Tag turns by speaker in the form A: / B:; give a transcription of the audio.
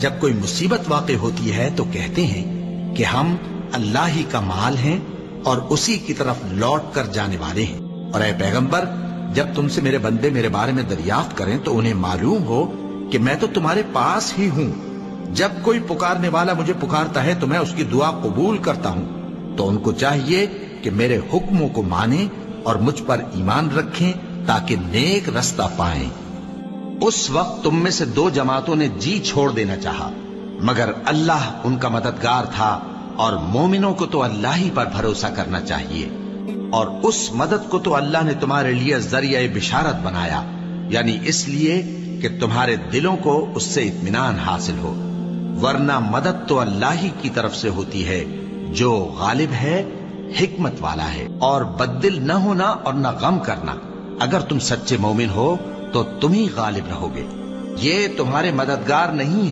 A: جب کوئی مصیبت واقع ہوتی ہے تو کہتے ہیں کہ ہم اللہ ہی کا مال ہیں اور اسی کی طرف لوٹ کر جانے والے ہیں۔ اور اے پیغمبر، جب تم سے میرے بندے میرے بارے میں دریافت کریں تو انہیں معلوم ہو کہ میں تو تمہارے پاس ہی ہوں۔ جب کوئی پکارنے والا مجھے پکارتا ہے تو میں اس کی دعا قبول کرتا ہوں۔ تو ان کو چاہیے کہ میرے حکموں کو مانیں اور مجھ پر ایمان رکھیں تاکہ نیک رستہ پائیں۔ اس وقت تم میں سے دو جماعتوں نے جی چھوڑ دینا چاہا، مگر اللہ ان کا مددگار تھا، اور مومنوں کو تو اللہ ہی پر بھروسہ کرنا چاہیے۔ اور اس مدد کو تو اللہ نے تمہارے لیے ذریعہ بشارت بنایا، یعنی اس لیے کہ تمہارے دلوں کو اس سے اطمینان حاصل ہو، ورنہ مدد تو اللہ ہی کی طرف سے ہوتی ہے جو غالب ہے، حکمت والا ہے۔ اور بددل نہ ہونا اور نہ غم کرنا، اگر تم سچے مومن ہو تو تم ہی غالب رہو گے، یہ تمہارے مددگار نہیں